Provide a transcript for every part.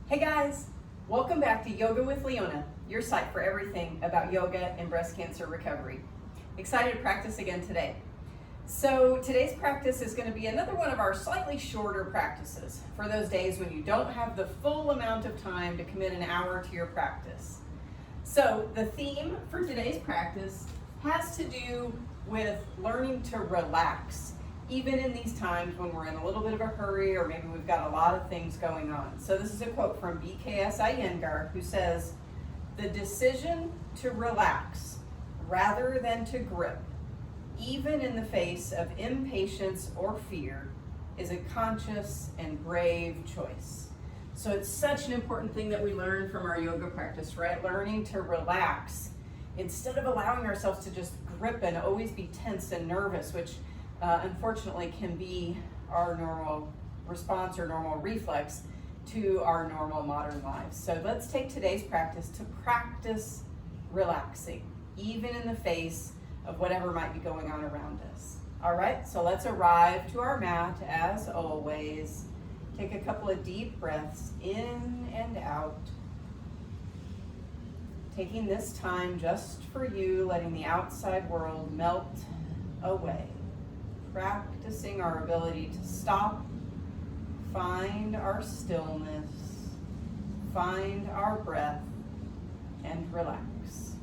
Hey guys, welcome back to Yoga with Leona, your site for everything about yoga and breast cancer recovery. Excited to practice again today. So today's practice is going to be another one of our slightly shorter practices for those days when you don't have the full amount of time to commit an hour to your practice. So the theme for today's practice has to do with learning to relax, even in these times when we're in a little bit of a hurry or maybe we've got a lot of things going on. So this is a quote from BKS Iyengar, who says, "The decision to relax rather than to grip, even in the face of impatience or fear, is a conscious and brave choice." So it's such an important thing that we learn from our yoga practice, right? Learning to relax instead of allowing ourselves to just grip and always be tense and nervous, which unfortunately can be our normal response or normal reflex to our normal modern lives. So let's take today's practice to practice relaxing, even in the face of whatever might be going on around us. All right, so let's arrive to our mat as always. Take a couple of deep breaths in and out. Taking this time just for you, letting the outside world melt away. Practicing our ability to stop, find our stillness, find our breath, and relax.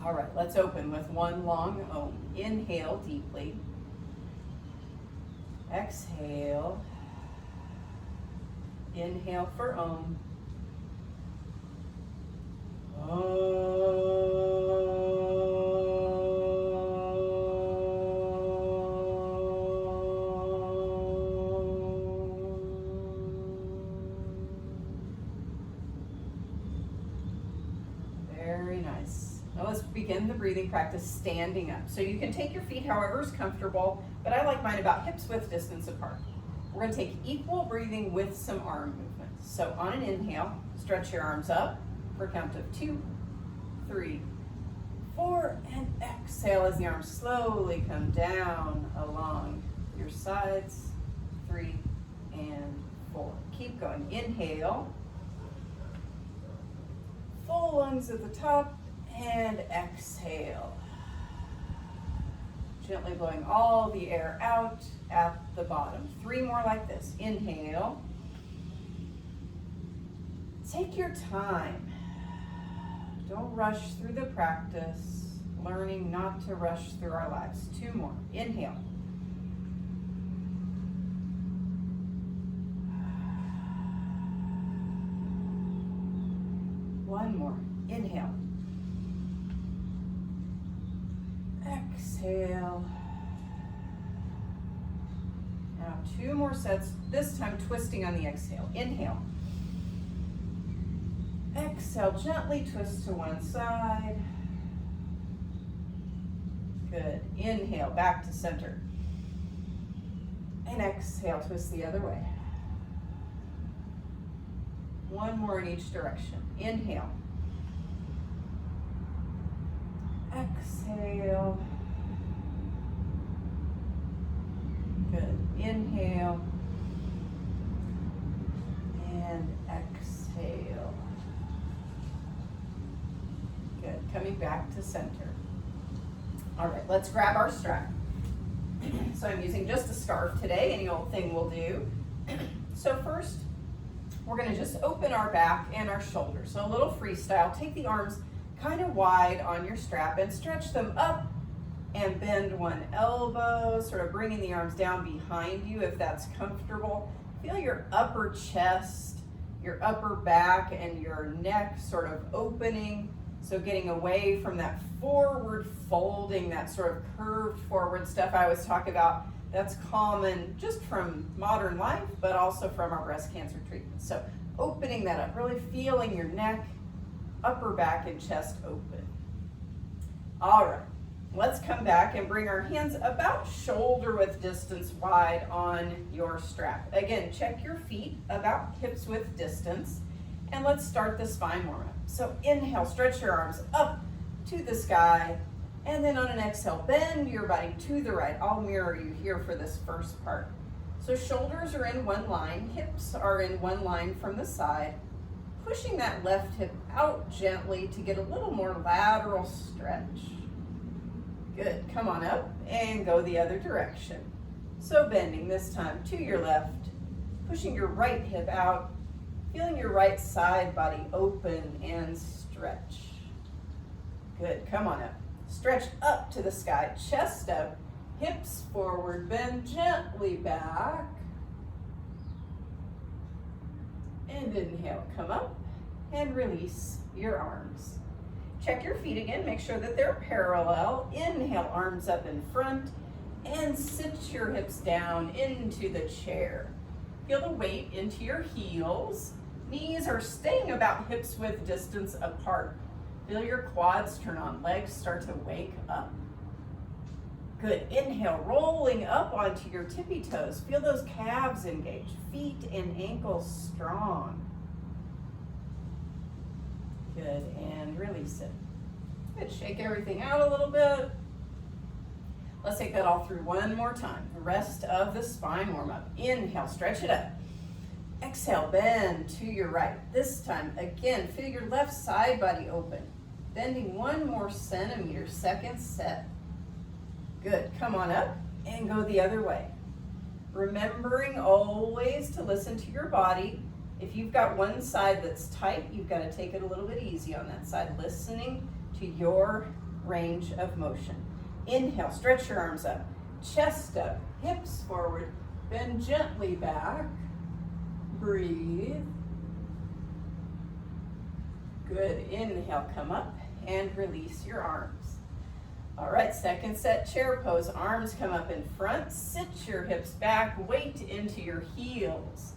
All right, let's open with one long Om. Inhale deeply. Exhale. Inhale for Om. Very nice. Now let's begin the breathing practice standing up. So you can take your feet however is comfortable, but I like mine about hips width distance apart. We're going to take equal breathing with some arm movements. So on an inhale, stretch your arms up for a count of 2, 3, 4, and exhale as the arms slowly come down along your sides. 3 and 4. Keep going. Inhale. Full lungs at the top, and exhale. Gently blowing all the air out at the bottom. 3 more like this. Inhale. Take your time. Don't rush through the practice, learning not to rush through our lives. 2 more. Inhale. One more. Inhale. Exhale. Now 2 more sets, this time twisting on the exhale. Inhale. Exhale, gently twist to one side. Good. Inhale, back to center. And exhale, twist the other way. 1 more in each direction. Inhale. Exhale. Good. Inhale. And exhale. Good. Coming back to center. All right, let's grab our strap. So I'm using just a scarf today. Any old thing will do. So first, we're going to just open our back and our shoulders. So a little freestyle. Take the arms kind of wide on your strap and stretch them up and bend one elbow, sort of bringing the arms down behind you if that's comfortable. Feel your upper chest, your upper back, and your neck sort of opening. So getting away from that forward folding, that sort of curved forward stuff I always talk about. That's common just from modern life, but also from our breast cancer treatment. So opening that up, really feeling your neck, upper back, and chest open. All right, let's come back and bring our hands about shoulder width distance wide on your strap. Again, check your feet about hips width distance, and let's start the spine warm up. So inhale, stretch your arms up to the sky, and then on an exhale, bend your body to the right. I'll mirror you here for this first part. So shoulders are in one line, hips are in one line from the side, pushing that left hip out gently to get a little more lateral stretch. Good, come on up and go the other direction. So bending this time to your left, pushing your right hip out, feeling your right side body open and stretch. Good, come on up. Stretch up to the sky, chest up, hips forward, bend gently back. And inhale, come up and release your arms. Check your feet again, make sure that they're parallel. Inhale, arms up in front, and sit your hips down into the chair. Feel the weight into your heels. Knees are staying about hips width distance apart. Feel your quads turn on, legs start to wake up. Good, inhale, rolling up onto your tippy toes. Feel those calves engage, feet and ankles strong. Good, and release it. Good, shake everything out a little bit. Let's take that all through one more time. The rest of the spine warm up. Inhale, stretch it up. Exhale, bend to your right. This time, again, feel your left side body open. Bending 1 more centimeter, second set. Good, come on up and go the other way. Remembering always to listen to your body. If you've got one side that's tight, you've got to take it a little bit easy on that side, listening to your range of motion. Inhale, stretch your arms up, chest up, hips forward, bend gently back. Breathe. Good, inhale, come up and release your arms. All right, second set chair pose. Arms come up in front, sit your hips back, weight into your heels.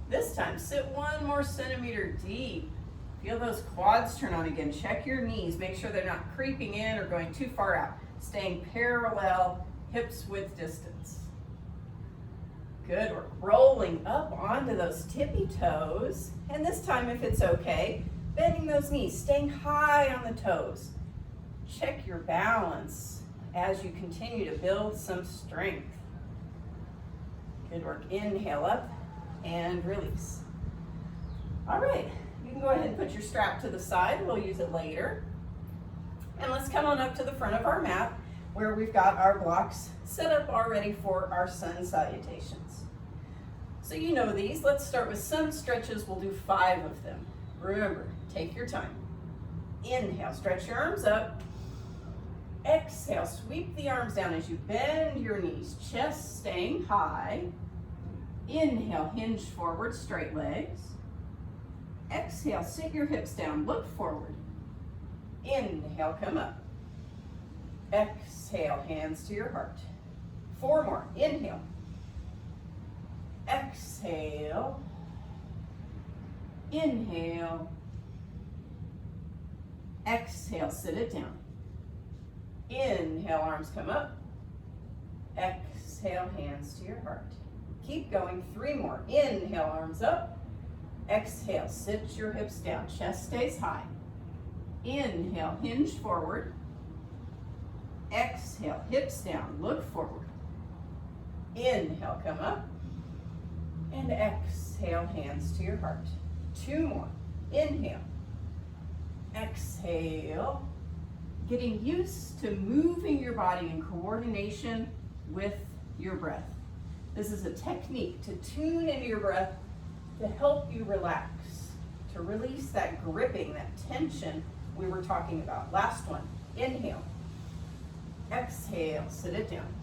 This time, sit 1 more centimeter deep. Feel those quads turn on again. Check your knees, make sure they're not creeping in or going too far out. Staying parallel, hips width distance. Good, we're rolling up onto those tippy toes. And this time, if it's okay, bending those knees, staying high on the toes. Check your balance as you continue to build some strength. Good work, inhale up and release. All right, you can go ahead and put your strap to the side. We'll use it later. And let's come on up to the front of our mat where we've got our blocks set up already for our sun salutations. So you know these. Let's start with sun stretches. We'll do 5 of them. Remember, take your time. Inhale, stretch your arms up. Exhale, sweep the arms down as you bend your knees, chest staying high. Inhale, hinge forward, straight legs. Exhale, sit your hips down, look forward. Inhale, come up. Exhale, hands to your heart. 4 more, inhale. Exhale. Inhale. Exhale, sit it down. Inhale, arms come up. Exhale, hands to your heart. Keep going, 3 more. Inhale, arms up. Exhale, sit your hips down, chest stays high. Inhale, hinge forward. Exhale, hips down, look forward. Inhale, come up. And exhale, hands to your heart. 2 more. Inhale. Exhale. Getting used to moving your body in coordination with your breath. This is a technique to tune into your breath to help you relax, to release that gripping, that tension we were talking about. Last one. Inhale. Exhale, sit it down.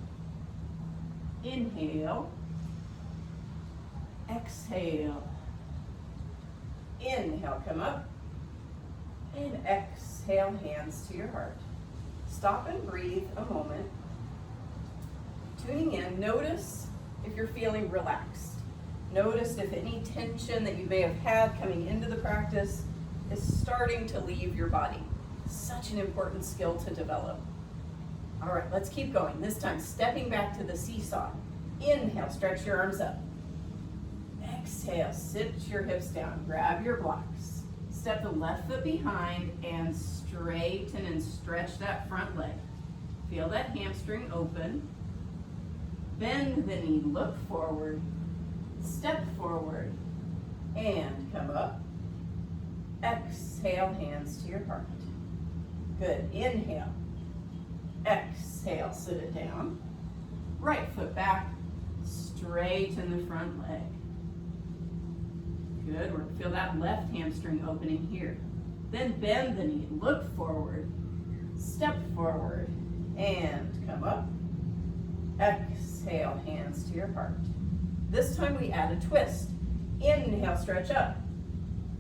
Inhale. Exhale. Inhale, come up. And exhale, hands to your heart. Stop and breathe a moment. Tuning in, notice if you're feeling relaxed. Notice if any tension that you may have had coming into the practice is starting to leave your body. Such an important skill to develop. All right, let's keep going. This time, stepping back to the seesaw. Inhale, stretch your arms up. Exhale, sit your hips down. Grab your blocks. Step the left foot behind and straighten and stretch that front leg. Feel that hamstring open. bend the knee, look forward, step forward, and come up. Exhale, hands to your heart. Good, inhale. Exhale, sit it down. Right foot back, straighten the front leg. Good work, feel that left hamstring opening here. Then bend the knee, look forward, step forward, and come up. Exhale, hands to your heart. This time we add a twist. Inhale, stretch up.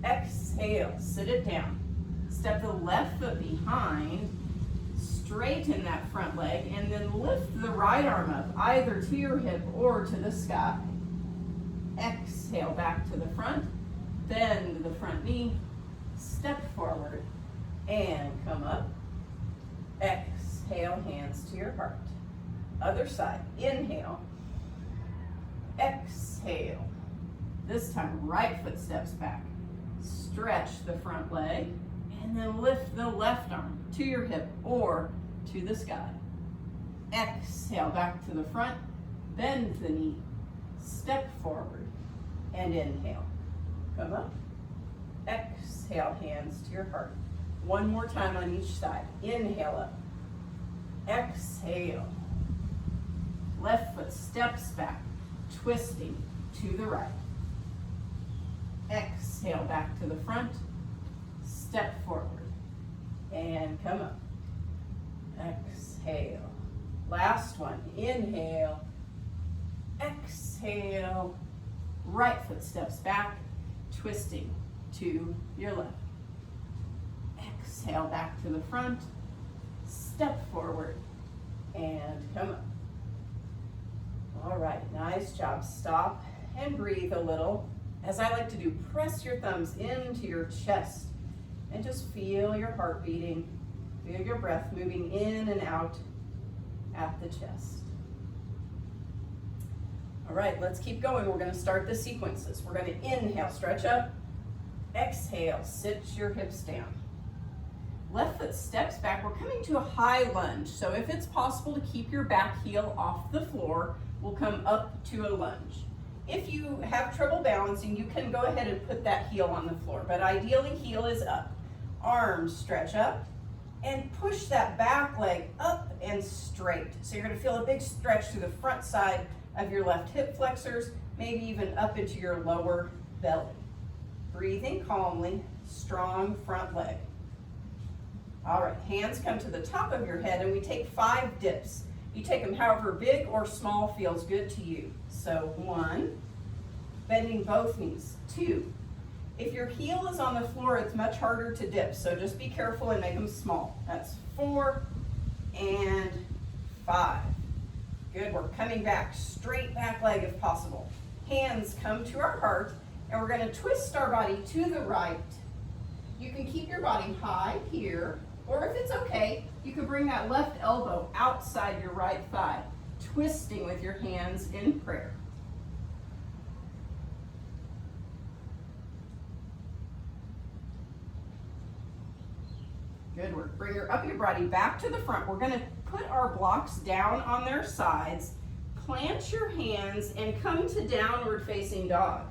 Exhale, sit it down. Step the left foot behind, straighten that front leg, and then lift the right arm up, either to your hip or to the sky. Exhale, back to the front, bend the front knee, step forward, and come up. Exhale, hands to your heart. Other side, inhale, exhale. This time, right foot steps back. Stretch the front leg, and then lift the left arm to your hip or to the sky. Exhale, back to the front, bend the knee, step forward, and inhale. Come up. Exhale, hands to your heart. One more time on each side. Inhale up. Exhale. Left foot steps back, twisting to the right. Exhale, back to the front, step forward, and come up. Exhale. Last one, inhale, exhale, right foot steps back, twisting to your left. Exhale, back to the front, step forward, and come up. All right, nice job. Stop and breathe a little. As I like to do, press your thumbs into your chest and just feel your heart beating. Feel your breath moving in and out at the chest. All right, let's keep going. We're going to start the sequences. We're going to inhale, stretch up. Exhale, sit your hips down. Left foot steps back. We're coming to a high lunge. So if it's possible to keep your back heel off the floor, we'll come up to a lunge. If you have trouble balancing, you can go ahead and put that heel on the floor, but ideally heel is up. Arms stretch up and push that back leg up and straight. So you're going to feel a big stretch through the front side of your left hip flexors, maybe even up into your lower belly. Breathing calmly, strong front leg. All right, hands come to the top of your head and we take 5 dips. You take them however big or small feels good to you. So 1, bending both knees. 2, if your heel is on the floor, it's much harder to dip, so just be careful and make them small. That's 4 and 5. Good work. Coming back, straight back leg if possible. Hands come to our heart, and we're going to twist our body to the right. You can keep your body high here, or if it's okay, you can bring that left elbow outside your right thigh, twisting with your hands in prayer. Good work. Bring your upper body back to the front. We're going to put our blocks down on their sides. Plant your hands and come to downward facing dog.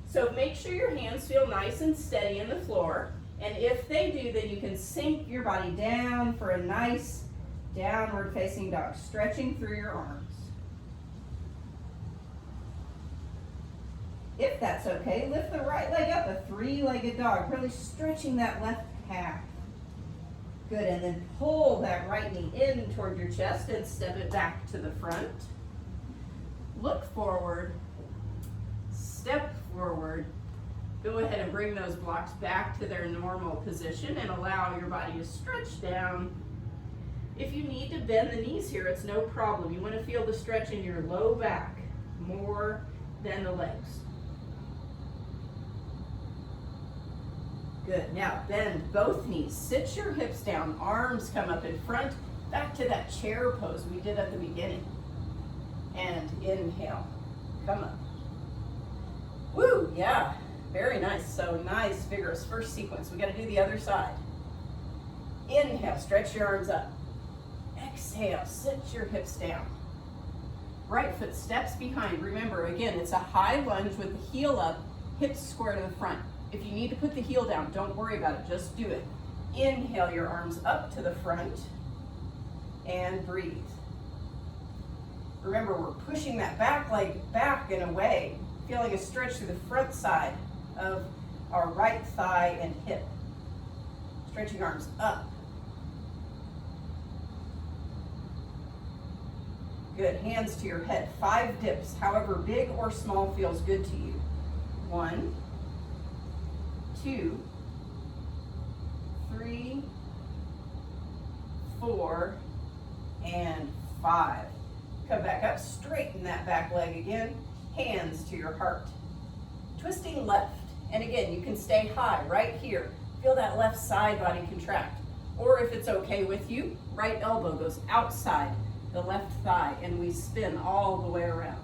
So make sure your hands feel nice and steady in the floor. And if they do, then you can sink your body down for a nice downward facing dog, stretching through your arms. If that's okay, lift the right leg up, a 3-legged dog, really stretching that left calf. Good, and then pull that right knee in toward your chest and step it back to the front. Look forward, step forward. Go ahead and bring those blocks back to their normal position and allow your body to stretch down. If you need to bend the knees here, it's no problem. You want to feel the stretch in your low back more than the legs. Good. Now bend both knees. Sit your hips down. Arms come up in front. Back to that chair pose we did at the beginning. And inhale. Come up. Woo! Yeah. Very nice. So nice, vigorous first sequence. We got to do the other side. Inhale. Stretch your arms up. Exhale. Sit your hips down. Right foot steps behind. Remember, again, it's a high lunge with the heel up, hips square to the front. If you need to put the heel down, don't worry about it, just do it. Inhale your arms up to the front and breathe. Remember, we're pushing that back leg back and away, feeling a stretch through the front side of our right thigh and hip. Stretching arms up. Good, hands to your head. 5 dips, however big or small feels good to you. 1, 2, 3, 4, and 5. Come back up, straighten that back leg again. Hands to your heart. Twisting left. And again, you can stay high right here. Feel that left side body contract. Or if it's okay with you, right elbow goes outside the left thigh and we spin all the way around.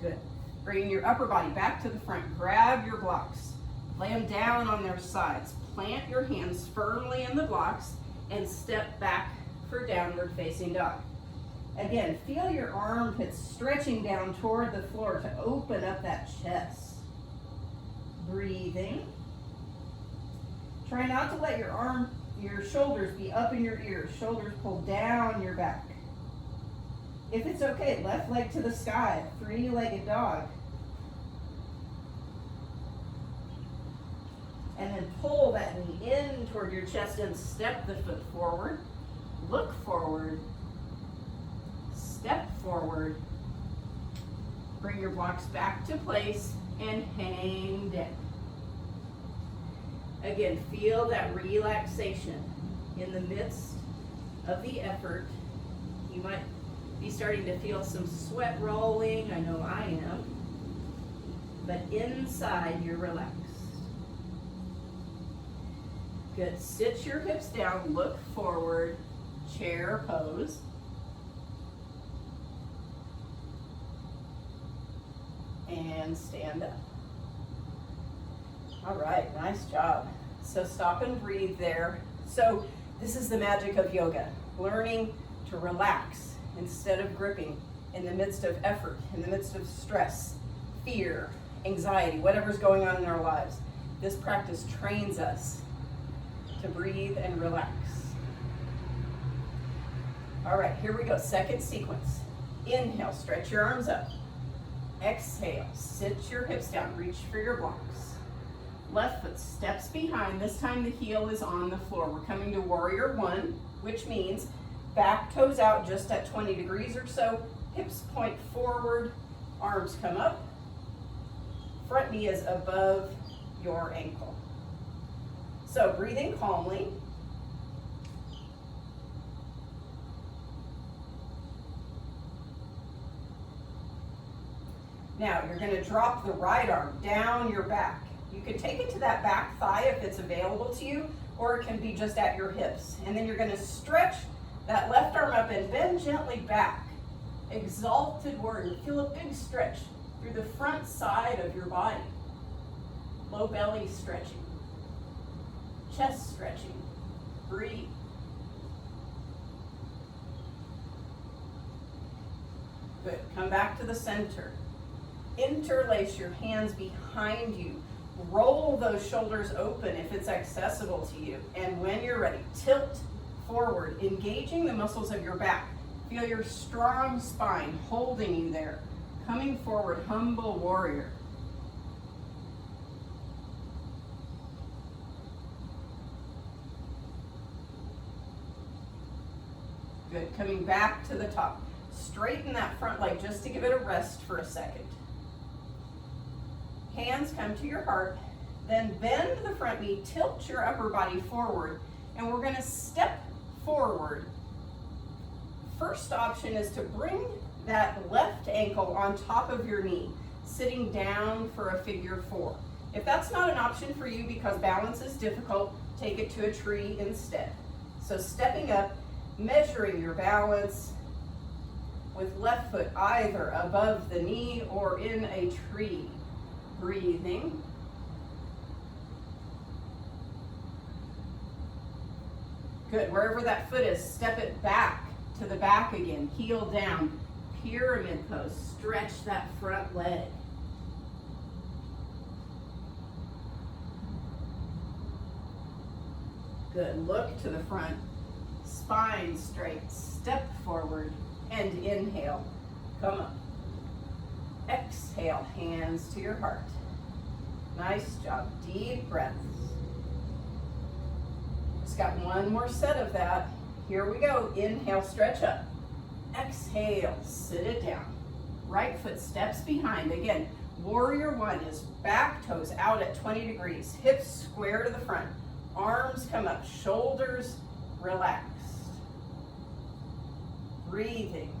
Good. Bringing your upper body back to the front. Grab your blocks. Lay them down on their sides. Plant your hands firmly in the blocks and step back for downward facing dog. Again, feel your armpits stretching down toward the floor to open up that chest. Breathing. Try not to let your shoulders be up in your ears. Shoulders pull down your back. If it's okay, left leg to the sky, 3-legged dog. And then pull that knee in toward your chest and step the foot forward. Look forward. Step forward. Bring your blocks back to place and hang down. Again, feel that relaxation in the midst of the effort. You might be starting to feel some sweat rolling. I know I am. But inside, you're relaxed. Good. Sit your hips down, look forward, chair pose. And stand up. All right, nice job. So stop and breathe there. So this is the magic of yoga, learning to relax instead of gripping in the midst of effort, in the midst of stress, fear, anxiety, whatever's going on in our lives. This practice trains us to breathe and relax. All right, here we go. Second sequence. Inhale, stretch your arms up. Exhale, sit your hips down, reach for your blocks. Left foot steps behind. This time the heel is on the floor. We're coming to warrior 1, which means back toes out just at 20 degrees or so. Hips point forward, arms come up. Front knee is above your ankle. So breathing calmly. Now you're going to drop the right arm down your back. You can take it to that back thigh if it's available to you, or it can be just at your hips. And then you're going to stretch that left arm up and bend gently back. Exalted warrior. Feel a big stretch through the front side of your body. Low belly stretching. Chest stretching. Breathe. Good. Come back to the center. Interlace your hands behind you. Roll those shoulders open if it's accessible to you. And when you're ready, tilt forward, engaging the muscles of your back. Feel your strong spine holding you there. Coming forward, humble warrior. Good. Coming back to the top. Straighten that front leg just to give it a rest for a second. Hands come to your heart, then bend the front knee, tilt your upper body forward, and we're going to step forward. First option is to bring that left ankle on top of your knee, sitting down for a figure 4. If that's not an option for you because balance is difficult, take it to a tree instead. So stepping up, measuring your balance with left foot either above the knee or in a tree. Breathing. Good, wherever that foot is, step it back to the back again. Heel down, pyramid pose. Stretch that front leg. Good, look to the front, spine straight, step forward, and inhale, come up. Exhale, hands to your heart. Nice job, deep breaths. Just got one more set of that. Here we go, inhale, stretch up. Exhale, sit it down. Right foot steps behind. Again, warrior one is back toes out at 20 degrees, hips square to the front. Arms come up, shoulders relaxed. Breathing.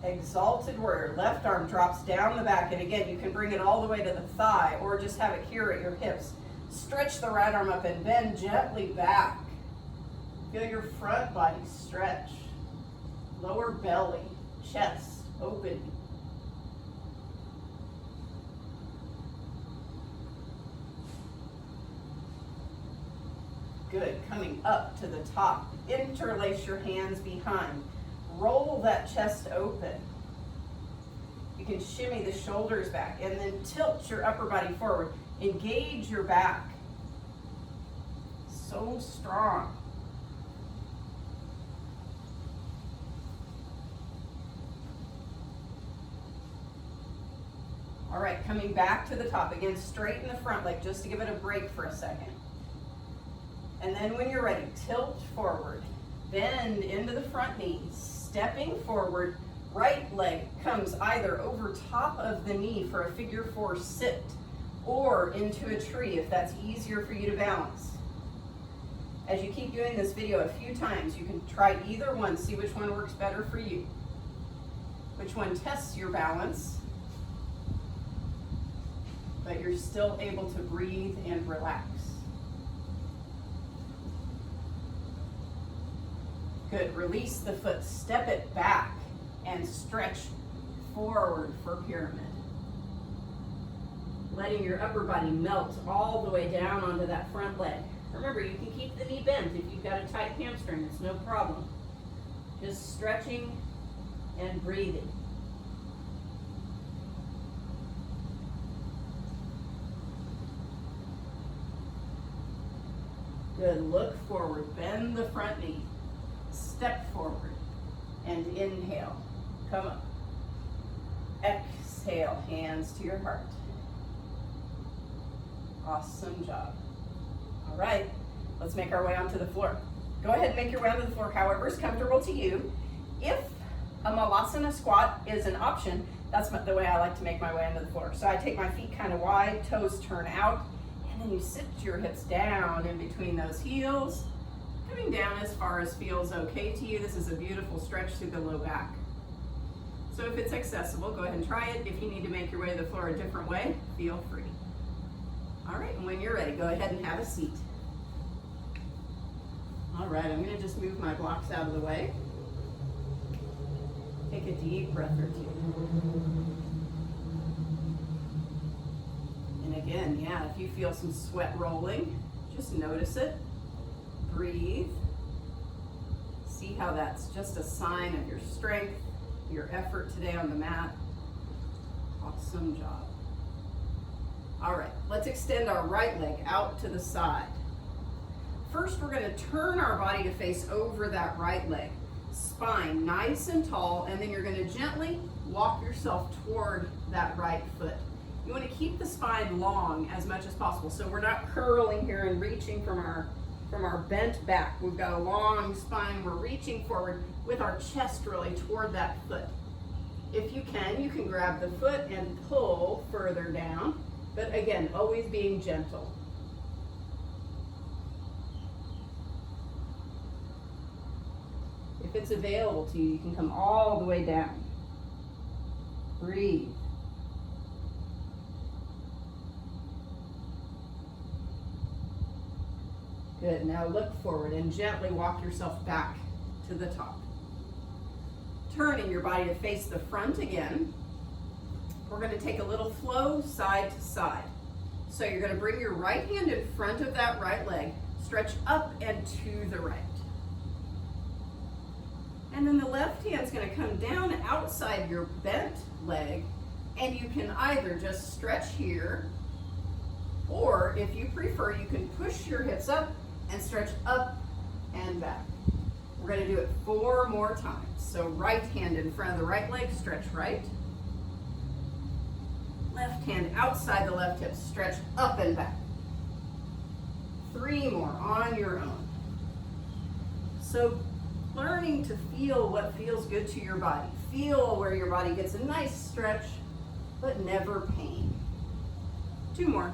Exalted warrior. Left arm drops down the back, and again, you can bring it all the way to the thigh or just have it here at your hips. Stretch the right arm up and bend gently back. Feel your front body stretch. Lower belly, chest open. Good, coming up to the top. Interlace your hands behind. Roll that chest open. You can shimmy the shoulders back and then tilt your upper body forward. Engage your back. So strong. All right, coming back to the top. Again, straighten the front leg just to give it a break for a second. And then when you're ready, tilt forward. Bend into the front knees. Stepping forward, right leg comes either over top of the knee for a figure four sit or into a tree if that's easier for you to balance. As you keep doing this video a few times, you can try either one, see which one works better for you. Which one tests your balance, but you're still able to breathe and relax. Good, release the foot, step it back, and stretch forward for pyramid. Letting your upper body melt all the way down onto that front leg. Remember, you can keep the knee bent if you've got a tight hamstring, it's no problem. Just stretching and breathing. Good, look forward, bend the front knee. Step forward and inhale, come up. Exhale, hands to your heart. Awesome job. All right, let's make our way onto the floor. Go ahead and make your way onto the floor however is comfortable to you. If a malasana squat is an option, that's the way I like to make my way onto the floor. So I take my feet kind of wide, toes turn out, and then you sit your hips down in between those heels. Coming down as far as feels okay to you. This is a beautiful stretch through the low back. So if it's accessible, go ahead and try it. If you need to make your way to the floor a different way, feel free. All right, and when you're ready, go ahead and have a seat. All right, I'm gonna just move my blocks out of the way. Take a deep breath or two. And again, yeah, if you feel some sweat rolling, just notice it. Breathe. See how that's just a sign of your strength, your effort today on the mat. Awesome job. All right, let's extend our right leg out to the side. First, we're going to turn our body to face over that right leg. Spine nice and tall, and then you're going to gently walk yourself toward that right foot. You want to keep the spine long as much as possible, so we're not curling here and reaching from our bent back. We've got a long spine. We're reaching forward with our chest really toward that foot. If you can grab the foot and pull further down, but again, always being gentle. If it's available to you, you can come all the way down. Breathe. Good, now look forward and gently walk yourself back to the top. Turning your body to face the front again. we're going to take a little flow side to side. So you're going to bring your right hand in front of that right leg, stretch up and to the right. And then the left hand's going to come down outside your bent leg, and you can either just stretch here, or if you prefer, you can push your hips up and stretch up and back. We're going to do it 4 more times. So right hand in front of the right leg, stretch right. Left hand outside the left hip, stretch up and back. 3 more on your own. So learning to feel what feels good to your body. Feel where your body gets a nice stretch, but never pain. 2 more.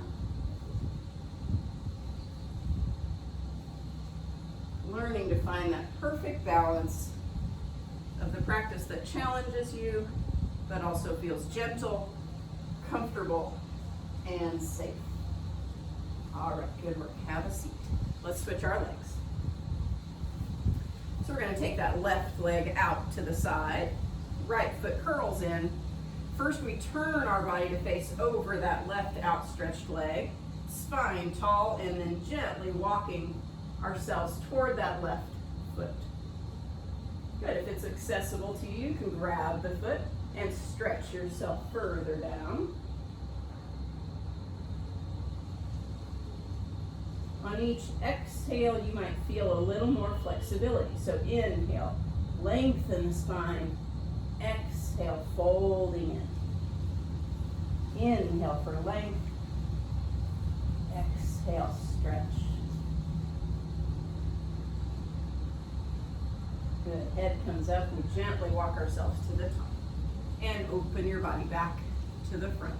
Learning to find that perfect balance of the practice that challenges you, but also feels gentle, comfortable, and safe. All right, good work. Have a seat. Let's switch our legs. So we're going to take that left leg out to the side. Right foot curls in. First, we turn our body to face over that left outstretched leg. Spine tall, and then gently walking ourselves toward that left foot. Good. If it's accessible to you, you can grab the foot and stretch yourself further down. On each exhale, you might feel a little more flexibility. So inhale, lengthen the spine. Exhale, folding in. Inhale for length. Exhale, stretch. Good. Head comes up. We gently walk ourselves to the top. And open your body back to the front.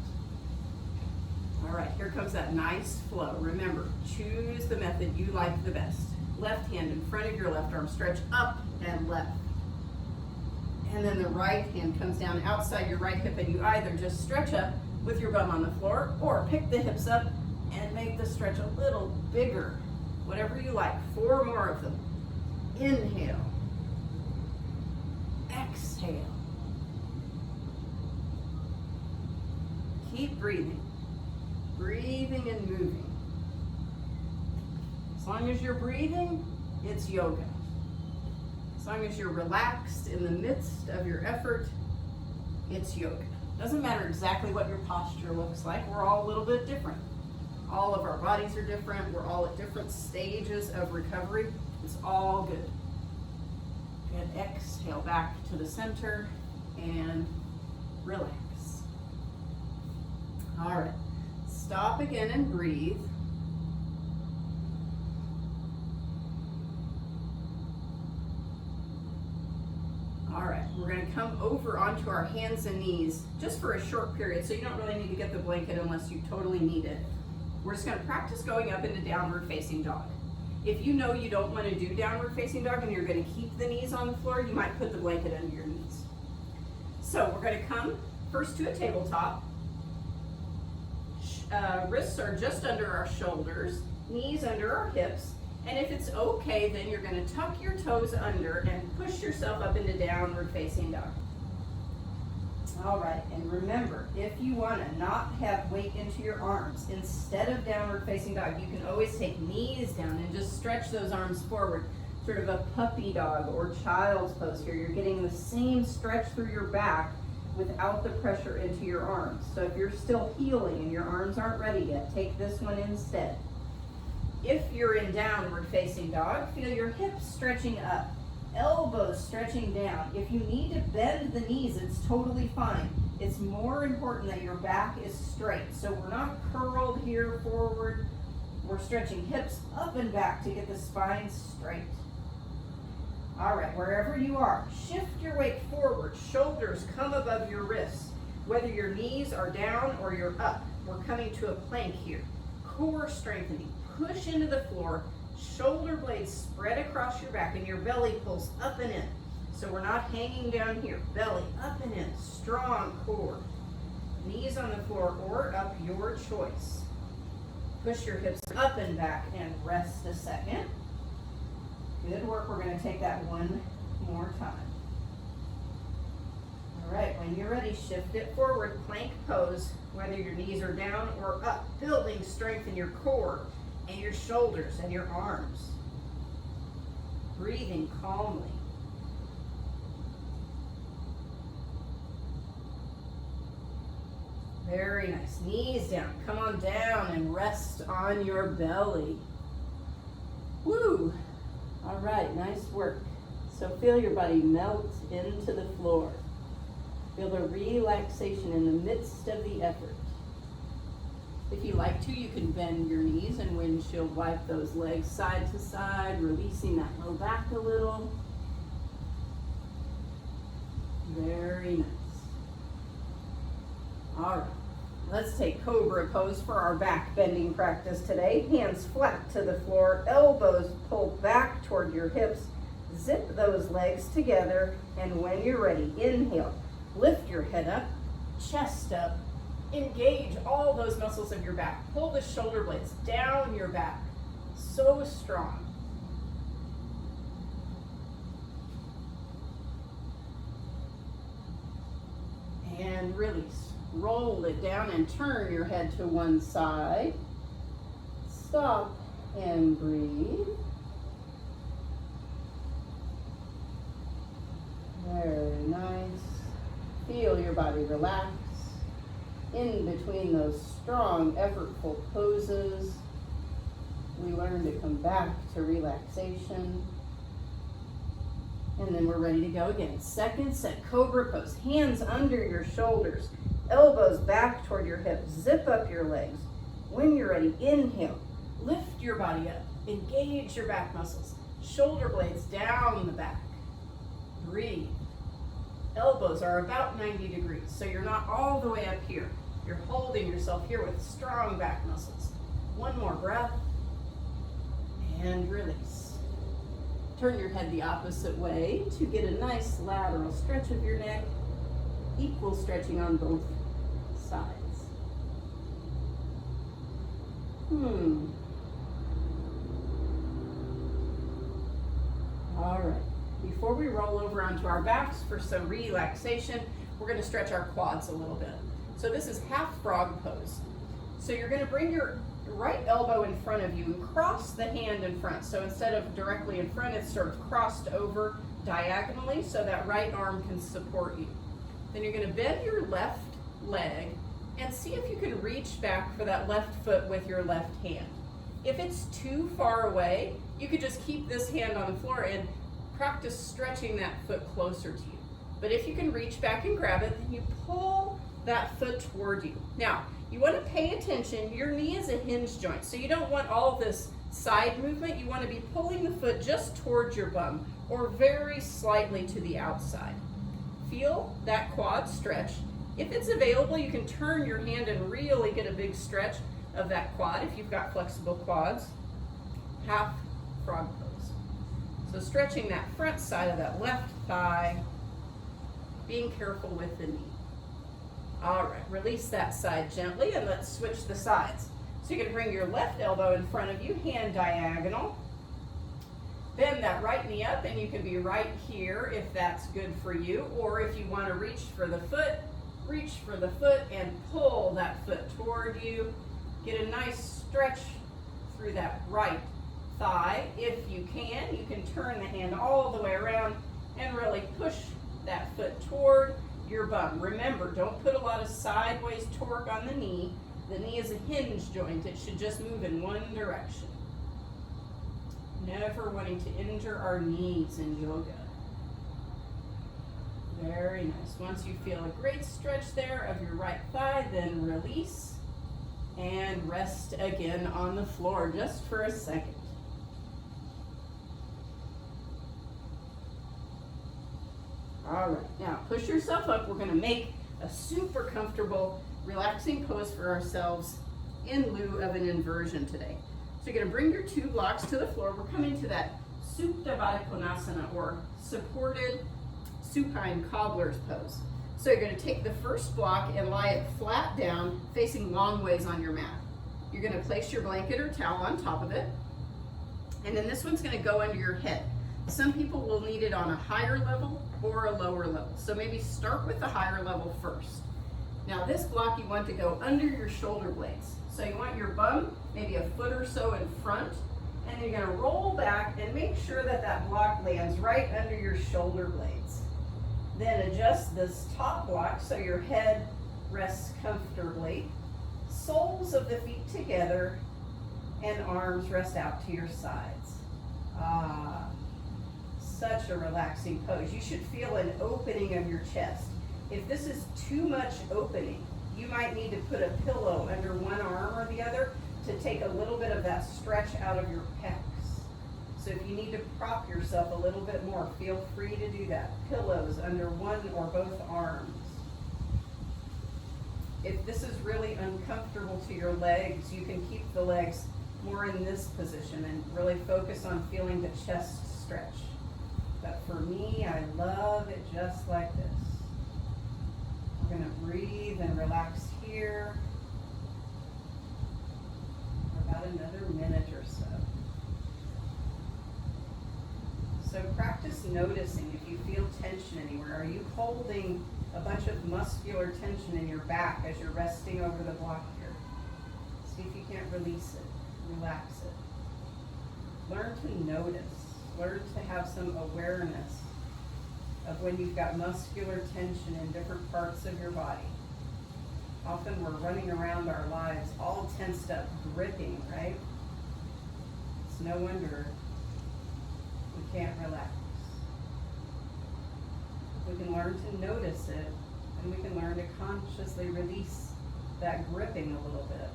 All right, here comes that nice flow. Remember, choose the method you like the best. Left hand in front of your left arm, stretch up and left. And then the right hand comes down outside your right hip, and you either just stretch up with your bum on the floor, or pick the hips up and make the stretch a little bigger. Whatever you like. 4 more of them. Inhale. Exhale. Keep breathing. Breathing and moving. As long as you're breathing, it's yoga. As long as you're relaxed in the midst of your effort, it's yoga. Doesn't matter exactly what your posture looks like. We're all a little bit different. All of our bodies are different. We're all at different stages of recovery. It's all good. Good. Exhale back to the center and relax. All right. Stop again and breathe. All right, we're going to come over onto our hands and knees just for a short period, so you don't really need to get the blanket unless you totally need it. We're just going to practice going up into downward facing dog. If you know you don't want to do downward facing dog and you're going to keep the knees on the floor, you might put the blanket under your knees. So we're going to come first to a tabletop. Wrists are just under our shoulders, knees under our hips, and if it's okay, then you're going to tuck your toes under and push yourself up into downward facing dog. All right, and remember, if you want to not have weight into your arms, instead of downward facing dog, you can always take knees down and just stretch those arms forward, sort of a puppy dog or child's pose here. You're getting the same stretch through your back without the pressure into your arms. So if you're still healing and your arms aren't ready yet, take this one instead. If you're in downward facing dog, feel your hips stretching up, elbows stretching down. If you need to bend the knees, it's totally fine. It's more important that your back is straight. So we're not curled here forward. We're stretching hips up and back to get the spine straight. All right, wherever you are, shift your weight forward. Shoulders come above your wrists. Whether your knees are down or you're up, we're coming to a plank here. Core strengthening. Push into the floor. Shoulder blades spread across your back, and your belly pulls up and in. So we're not hanging down here. Belly up and in. Strong core. Knees on the floor or up, your choice. Push your hips up and back and rest a second. Good work. We're going to take that one more time. All right, when you're ready, shift it forward, plank pose, whether your knees are down or up, building strength in your core and your shoulders and your arms. Breathing calmly. Very nice. Knees down. Come on down and rest on your belly. Woo! All right, nice work. So feel your body melt into the floor. Feel the relaxation in the midst of the effort. If you like to, you can bend your knees and windshield wipe those legs side to side, releasing that low back a little. Very nice. All right, let's take cobra pose for our back bending practice today. Hands flat to the floor, elbows pulled back toward your hips. Zip those legs together, and when you're ready, inhale. Lift your head up, chest up. Engage all those muscles of your back. Pull the shoulder blades down your back. So strong. And release. Roll it down and turn your head to one side. Stop and breathe. Very nice. Feel your body relax. In between those strong, effortful poses, we learn to come back to relaxation. And then we're ready to go again. Second set, cobra pose. Hands under your shoulders, elbows back toward your hips. Zip up your legs. When you're ready, inhale. Lift your body up. Engage your back muscles. Shoulder blades down the back. Breathe. Elbows are about 90 degrees, so you're not all the way up here. You're holding yourself here with strong back muscles. One more breath, and release. Turn your head the opposite way to get a nice lateral stretch of your neck, equal stretching on both sides. All right. Before we roll over onto our backs for some relaxation, we're going to stretch our quads a little bit. So this is half frog pose. So you're going to bring your right elbow in front of you and cross the hand in front. So instead of directly in front, it's sort of crossed over diagonally so that right arm can support you. Then you're going to bend your left leg and see if you can reach back for that left foot with your left hand. If it's too far away, you could just keep this hand on the floor and practice stretching that foot closer to you. But if you can reach back and grab it, then you pull that foot toward you. Now, you want to pay attention. Your knee is a hinge joint, so you don't want all this side movement. You want to be pulling the foot just towards your bum or very slightly to the outside. Feel that quad stretch. If it's available, you can turn your hand and really get a big stretch of that quad if you've got flexible quads. Half frog pose. So stretching that front side of that left thigh, being careful with the knee. All right, release that side gently and let's switch the sides. So you're gonna bring your left elbow in front of you, hand diagonal. Bend that right knee up and you can be right here if that's good for you, or if you wanna reach for the foot and pull that foot toward you. Get a nice stretch through that right thigh. If you can turn the hand all the way around and really push that foot toward your bum. Remember, don't put a lot of sideways torque on the knee. The knee is a hinge joint. It should just move in one direction. Never wanting to injure our knees in yoga. Very nice. Once you feel a great stretch there of your right thigh, then release and rest again on the floor just for a second. All right, now push yourself up. We're gonna make a super comfortable, relaxing pose for ourselves in lieu of an inversion today. So you're gonna bring your two blocks to the floor. We're coming to that Supta Baddha Konasana, or supported supine cobbler's pose. So you're gonna take the first block and lie it flat down, facing long ways on your mat. You're gonna place your blanket or towel on top of it. And then this one's gonna go under your head. Some people will need it on a higher level. or a lower level. So maybe start with the higher level first. Now this block you want to go under your shoulder blades. So you want your bum maybe a foot or so in front, and you're gonna roll back and make sure that that block lands right under your shoulder blades. Then adjust this top block so your head rests comfortably. Soles of the feet together and arms rest out to your sides. Ah, such a relaxing pose. You should feel an opening of your chest. If this is too much opening, you might need to put a pillow under one arm or the other to take a little bit of that stretch out of your pecs. So if you need to prop yourself a little bit more, feel free to do that. Pillows under one or both arms. If this is really uncomfortable to your legs, you can keep the legs more in this position and really focus on feeling the chest stretch. But for me, I love it just like this. We're gonna breathe and relax here for about another minute or so. So practice noticing if you feel tension anywhere. Are you holding a bunch of muscular tension in your back as you're resting over the block here? See if you can't release it, relax it. Learn to notice, learn to have some awareness of when you've got muscular tension in different parts of your body. Often we're running around our lives all tensed up, gripping, right? It's no wonder we can't relax. We can learn to notice it, and we can learn to consciously release that gripping a little bit.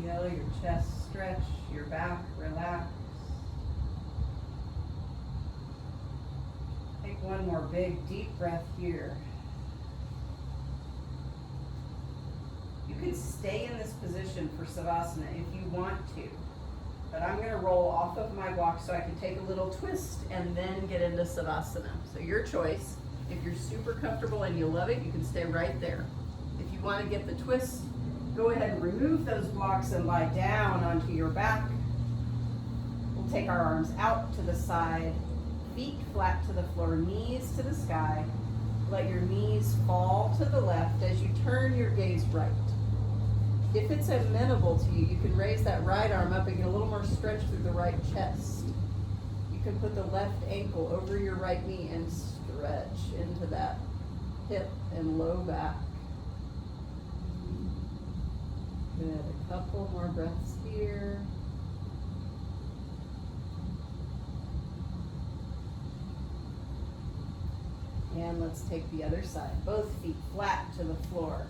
Feel your chest stretch, your back relax. Take one more big, deep breath here. You can stay in this position for Savasana if you want to, but I'm going to roll off of my block so I can take a little twist and then get into Savasana. So your choice. If you're super comfortable and you love it, you can stay right there. If you want to get the twist, go ahead and remove those blocks and lie down onto your back. We'll take our arms out to the side, feet flat to the floor, knees to the sky. Let your knees fall to the left as you turn your gaze right. If it's amenable to you, you can raise that right arm up and get a little more stretch through the right chest. You can put the left ankle over your right knee and stretch into that hip and low back. Good, a couple more breaths here. And let's take the other side. Both feet flat to the floor.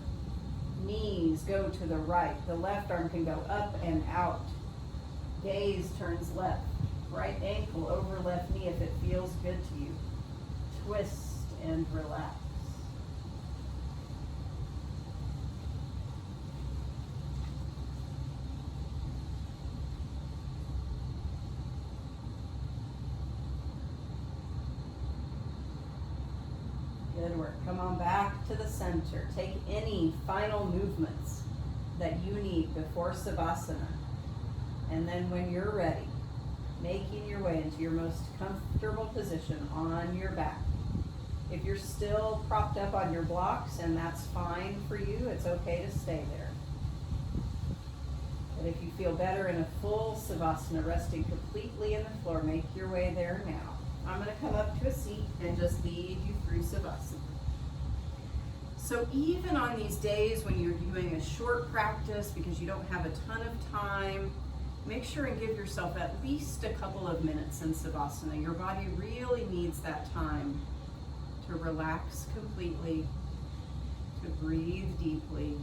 Knees go to the right. The left arm can go up and out. Gaze turns left. Right ankle over left knee if it feels good to you. Twist and relax. Good work. Come on back to the center. Take any final movements that you need before Savasana. And then when you're ready, making your way into your most comfortable position on your back. If you're still propped up on your blocks, and that's fine for you, it's okay to stay there. But if you feel better in a full Savasana, resting completely in the floor, make your way there now. I'm going to come up to a seat and just lead you through Savasana. So even on these days when you're doing a short practice because you don't have a ton of time, make sure and give yourself at least a couple of minutes in Savasana. Your body really needs that time to relax completely, to breathe deeply,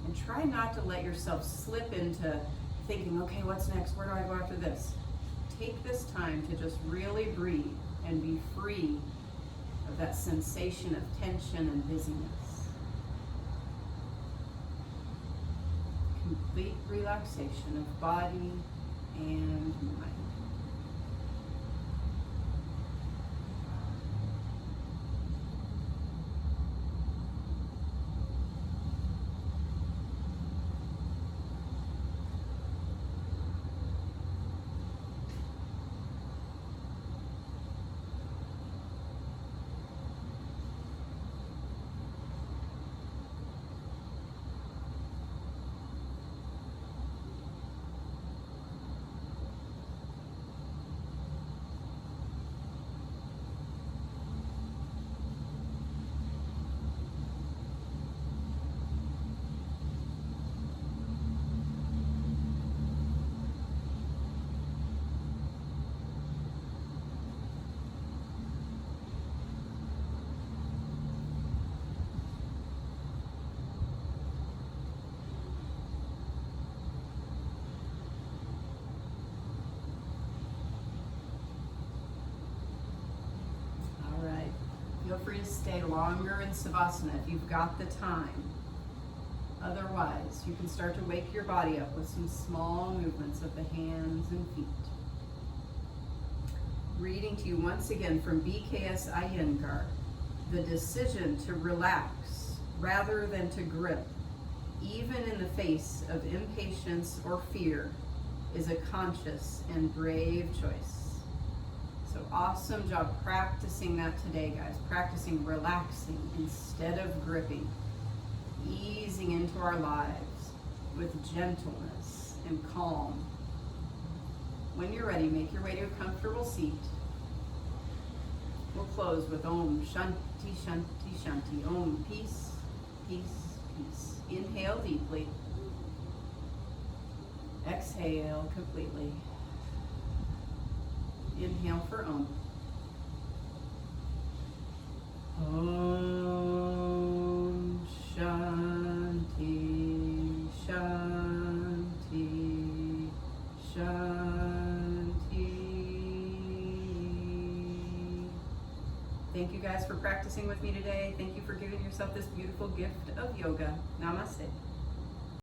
and try not to let yourself slip into thinking, okay, what's next? Where do I go after this? Take this time to just really breathe and be free of that sensation of tension and busyness. Complete relaxation of body and mind. Feel free to stay longer in Savasana if you've got the time. Otherwise, you can start to wake your body up with some small movements of the hands and feet. Reading to you once again from BKS Iyengar, the decision to relax rather than to grip, even in the face of impatience or fear, is a conscious and brave choice. So awesome job practicing that today, guys. Practicing relaxing instead of gripping. Easing into our lives with gentleness and calm. When you're ready, make your way to a comfortable seat. We'll close with Om Shanti Shanti Shanti. Om, peace, peace, peace. Inhale deeply. Exhale completely. Inhale for Om. Om Shanti Shanti Shanti. Thank you guys for practicing with me today. Thank you for giving yourself this beautiful gift of yoga. Namaste.